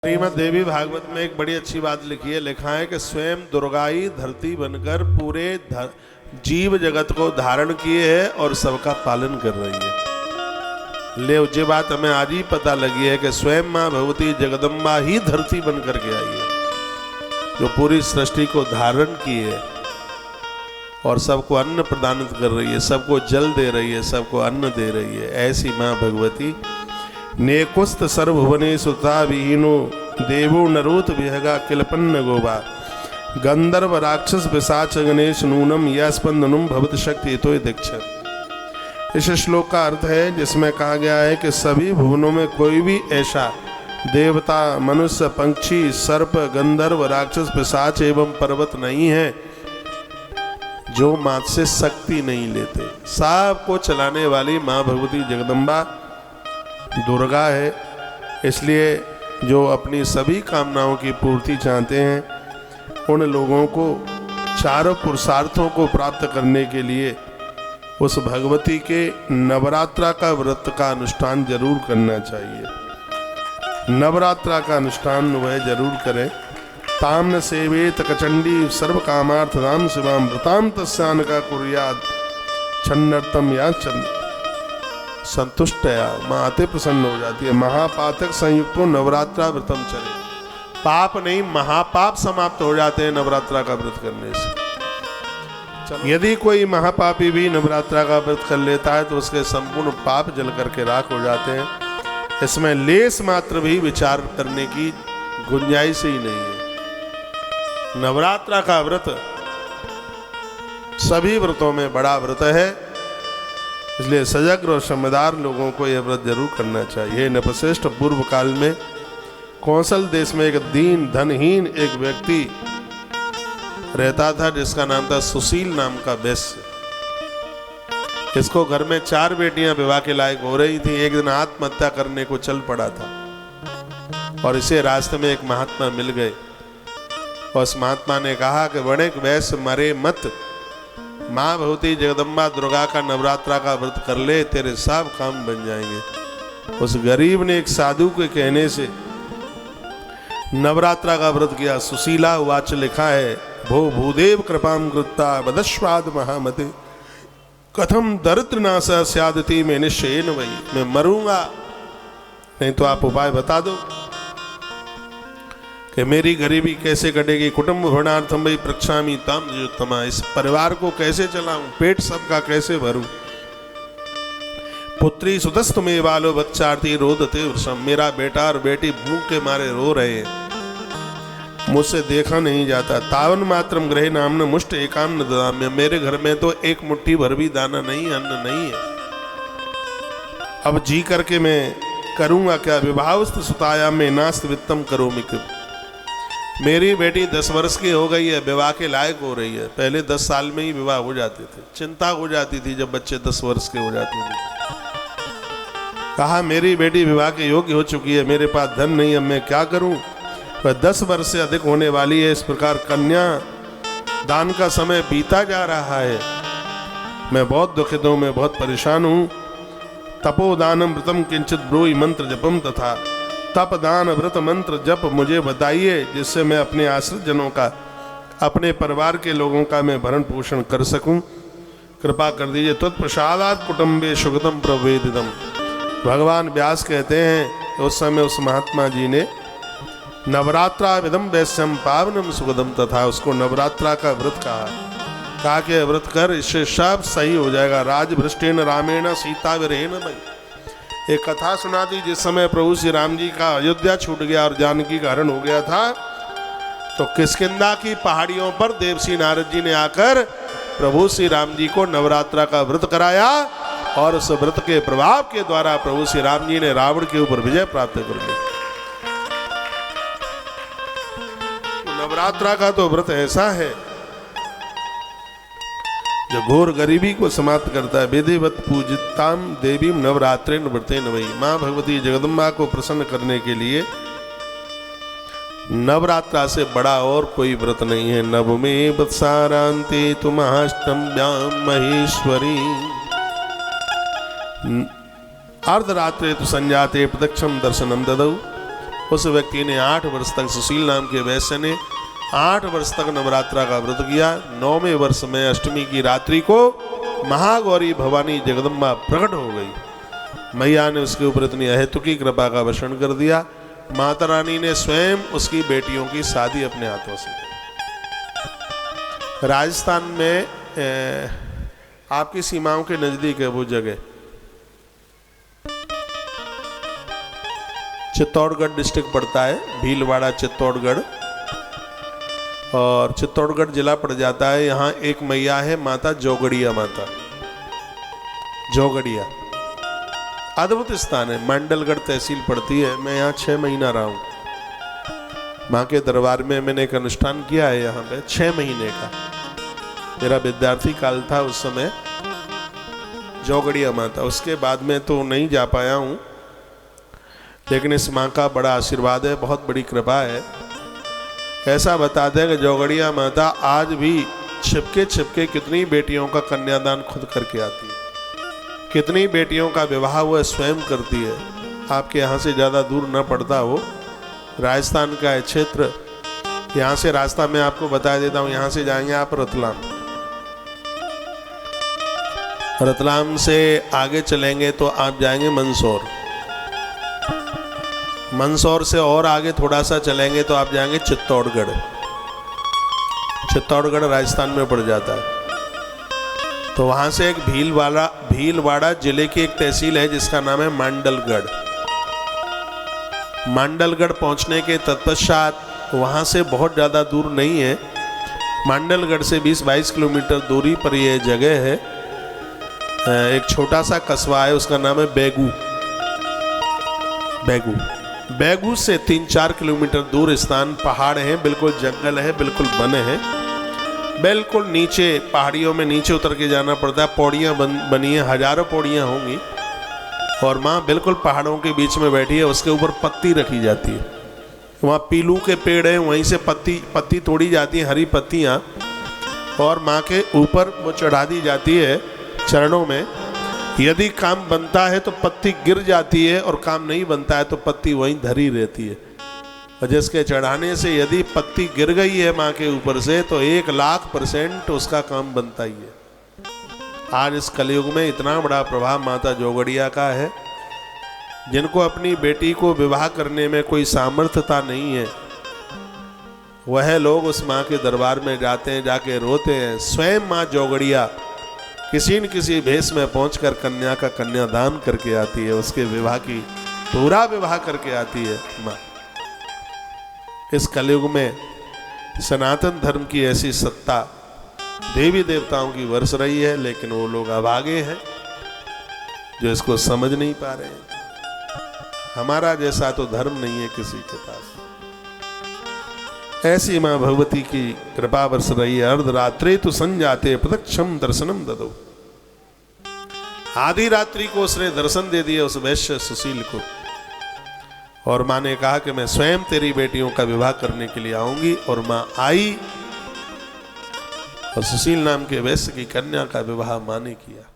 श्रीमद् देवी भागवत में एक बड़ी अच्छी बात लिखी है। लिखा है कि स्वयं दुर्गा ही धरती बनकर पूरे जीव जगत को धारण किए है और सबका पालन कर रही है। ले ये बात हमें आज ही पता लगी है कि स्वयं माँ भगवती जगदम्बा ही धरती बनकर के आई है, जो पूरी सृष्टि को धारण की है और सबको अन्न प्रदान कर रही है, सबको जल दे रही है, सबको अन्न दे रही है। ऐसी माँ भगवती नेकुस्त सर्वभुवने सुता विहीनो देवो नरोत विहगा किलपन्न गोबा गंधर्व राक्षस पिशाच गणेश नूनम या स्पंदनुम भवत शक्ति तो दीक्षा। इस श्लोक का अर्थ है जिसमें कहा गया है कि सभी भुवनों में कोई भी ऐसा देवता, मनुष्य, पंक्षी, सर्प, गंधर्व, राक्षस, पिशाच एवं पर्वत नहीं है जो माँ से शक्ति नहीं लेते। सबको चलाने वाली माँ भगवती जगदम्बा दुर्गा है। इसलिए जो अपनी सभी कामनाओं की पूर्ति चाहते हैं उन लोगों को चारों पुरुषार्थों को प्राप्त करने के लिए उस भगवती के नवरात्रा का व्रत का अनुष्ठान जरूर करना चाहिए। नवरात्रा का अनुष्ठान वह जरूर करें। ताम्न सेवेत कचंडी सर्व कामार्थदाम शिवाम व्रताम तस्यान का कुर्याद छन्नर्तम या चंद संतुष्टया माँ अति प्रसन्न हो जाती है। महापातक संयुक्त को नवरात्रा व्रतम चले। पाप नहीं, महापाप समाप्त हो जाते हैं नवरात्रा का व्रत करने से। यदि कोई महापापी भी नवरात्रा का व्रत कर लेता है तो उसके संपूर्ण पाप जल करके राख हो जाते हैं। इसमें लेस मात्र भी विचार करने की गुंजाइश ही नहीं है। नवरात्रा का व्रत सभी व्रतों में बड़ा व्रत है, इसलिए सजग और समझदार लोगों को यह व्रत जरूर करना चाहिए। नपश्रेष्ठ पूर्व काल में कौशल देश में एक दीन धनहीन एक व्यक्ति रहता था जिसका नाम था सुशील नाम का वैश्य। इसको घर में 4 बेटियां विवाह के लायक हो रही थी। एक दिन आत्महत्या करने को चल पड़ा था और इसे रास्ते में एक महात्मा मिल गए और उस महात्मा ने कहा कि वणिक वैश्य मरे मत, माँ भगवती जगदम्बा दुर्गा का नवरात्रा का व्रत कर ले, तेरे सब काम बन जाएंगे। उस गरीब ने एक साधु के कहने से नवरात्रा का व्रत किया। सुशीला वाच लिखा है, भो भूदेव कृपाम कृत्ता बदस्वाद महामते कथम दरिद्र नाश स्यादति में निश्चयन वही। मैं मरूंगा, नहीं तो आप उपाय बता दो कि मेरी गरीबी कैसे कटेगी। कुटुंब भरणार्थम भाई प्रक्षामी ताम जुत्तमा, इस परिवार को कैसे चलाऊं, पेट सबका कैसे भरूं। पुत्री सुतस्त में वालो बच्चार्थी रोदते वृषम, मेरा बेटा और बेटी भूख के मारे रो रहे हैं, मुझसे देखा नहीं जाता। तावन मात्रम ग्रह नामन मुष्ट एकान्न ददाम्य, मेरे घर में तो एक मुट्ठी भर भी दाना नहीं, अन्न नहीं है। अब जी करके मैं करूंगा क्या। विवाहस्थ सुताया में नास्त वित्तम करो मिक, मेरी बेटी 10 वर्ष की हो गई है, विवाह के लायक हो रही है। पहले 10 साल में ही विवाह हो जाते थे। चिंता हो जाती थी जब बच्चे 10 वर्ष के हो जाते थे। कहा मेरी बेटी विवाह के योग्य हो चुकी है, मेरे पास धन नहीं, अब मैं क्या करूं। वह 10 वर्ष से अधिक होने वाली है। इस प्रकार कन्या दान का समय बीता जा रहा है। मैं बहुत दुखित हूं, मैं बहुत परेशान हूं। तपोदानम व्रतम किंचित ब्रूहि मंत्र जपम तथा, तप दान व्रत मंत्र जप मुझे बताइए जिससे मैं अपने आश्रित जनों का, अपने परिवार के लोगों का मैं भरण पोषण कर सकूं। कृपा कर दीजिए। तत्प्रसादात कुटुंबे सुगतम प्रवेदितम। भगवान व्यास कहते हैं उस समय उस महात्मा जी ने नवरात्रा विदम वैश्यम पावनम सुगदम तथा, उसको नवरात्रा का व्रत कहा कि व्रत कर, इससे सब सही हो जाएगा। राजभ्रष्टेन रामेण सीता विरहेन भाई, एक कथा सुना दी जिस समय प्रभु श्री राम जी का अयोध्या छूट गया और जानकी का हरण हो गया था, तो किष्किंधा की पहाड़ियों पर देवसी नारद जी ने आकर प्रभु श्री राम जी को नवरात्रा का व्रत कराया और उस व्रत के प्रभाव के द्वारा प्रभु श्री राम जी ने रावण के ऊपर विजय प्राप्त कर ली। नवरात्रा का तो व्रत ऐसा है जो घोर गरीबी को समाप्त करता है। विधिवत पूजिताम देवीम नवरात्रेन व्रतेन वही, माँ भगवती जगदम्बा को प्रसन्न करने के लिए नवरात्रा से बड़ा और कोई व्रत नहीं है। नवमे वत्सारांते तुमाष्टम्याम महेश्वरी अर्धरात्रे तो संजाते प्रदक्षम दर्शनम ददौ उस व्यक्ति ने 8 वर्ष तक, सुशील नाम के वैश्य ने 8 वर्ष तक नवरात्रा का व्रत किया। 9वें वर्ष में अष्टमी की रात्रि को महागौरी भवानी जगदम्बा प्रकट हो गई। मैया ने उसके ऊपर इतनी अहेतुकी कृपा का वर्षण कर दिया, माता रानी ने स्वयं उसकी बेटियों की शादी अपने हाथों से। राजस्थान में आपकी सीमाओं के नजदीक है वो जगह, चित्तौड़गढ़ डिस्ट्रिक्ट पड़ता है, भीलवाड़ा चित्तौड़गढ़, और चित्तौड़गढ़ जिला पड़ जाता है। यहाँ एक मैया है माता जोगड़िया माता, जोगड़िया अद्भुत स्थान है, मंडलगढ़ तहसील पड़ती है। मैं यहाँ 6 महीना रहा हूँ। माँ के दरबार में मैंने एक अनुष्ठान किया है यहाँ पे 6 महीने का, मेरा विद्यार्थी काल था उस समय। जोगड़िया माता, उसके बाद में तो नहीं जा पाया हूँ, लेकिन इस माँ का बड़ा आशीर्वाद है, बहुत बड़ी कृपा है। ऐसा बताते हैं कि जोगड़िया माता आज भी छिपके छिपके कितनी बेटियों का कन्यादान खुद करके आती है, कितनी बेटियों का विवाह वह स्वयं करती है। आपके यहाँ से ज़्यादा दूर न पड़ता हो, राजस्थान का है क्षेत्र। यहाँ से रास्ता मैं आपको बता देता हूँ, यहाँ से जाएंगे आप रतलाम, रतलाम से आगे चलेंगे तो आप जाएंगे मंदसौर, मंदसौर से और आगे थोड़ा सा चलेंगे तो आप जाएंगे चित्तौड़गढ़। चित्तौड़गढ़ राजस्थान में पड़ जाता है। तो वहाँ से एक भीलवाड़ा जिले की एक तहसील है जिसका नाम है मांडलगढ़। मांडलगढ़ पहुँचने के तत्पश्चात, वहाँ से बहुत ज़्यादा दूर नहीं है, मांडलगढ़ से 20-22 किलोमीटर दूरी पर यह जगह है। एक छोटा सा कस्बा है, उसका नाम है बेगू। बेगू, बेगू से 3-4 किलोमीटर दूर स्थान, पहाड़ है, बिल्कुल जंगल है, बिल्कुल वन है, बिल्कुल नीचे पहाड़ियों में नीचे उतर के जाना पड़ता है। पौड़ियाँ बनी है, हजारों पौड़ियाँ होंगी, और माँ बिल्कुल पहाड़ों के बीच में बैठी है। उसके ऊपर पत्ती रखी जाती है, वहाँ पीलू के पेड़ हैं, वहीं से पत्ती तोड़ी जाती है, हरी पत्तियाँ, और माँ के ऊपर वो चढ़ा दी जाती है चरणों में। यदि काम बनता है तो पत्ती गिर जाती है, और काम नहीं बनता है तो पत्ती वहीं धरी रहती है। और जिसके चढ़ाने से यदि पत्ती गिर गई है माँ के ऊपर से, तो 1,00,000% उसका काम बनता ही है। आज इस कलयुग में इतना बड़ा प्रभाव माता जोगड़िया का है, जिनको अपनी बेटी को विवाह करने में कोई सामर्थ्यता नहीं है, वह लोग उस माँ के दरबार में जाते हैं, जाके रोते हैं। स्वयं माँ जोगड़िया किसी न किसी भेष में पहुंचकर कन्या का कन्यादान करके आती है, उसके विवाह की पूरा विवाह करके आती है माँ। इस कलयुग में सनातन धर्म की ऐसी सत्ता देवी देवताओं की बरस रही है, लेकिन वो लोग अभागे हैं जो इसको समझ नहीं पा रहे हैं। हमारा जैसा तो धर्म नहीं है किसी के पास। ऐसी माँ भगवती की कृपा बरस रही है। अर्धरात्रे तो संजाते प्रत्यक्षम दर्शनम ददो, आधी रात्रि को उसने दर्शन दे दिया उस वैश्य सुशील को, और माँ ने कहा कि मैं स्वयं तेरी बेटियों का विवाह करने के लिए आऊंगी। और माँ आई, और सुशील नाम के वैश्य की कन्या का विवाह माँ ने किया।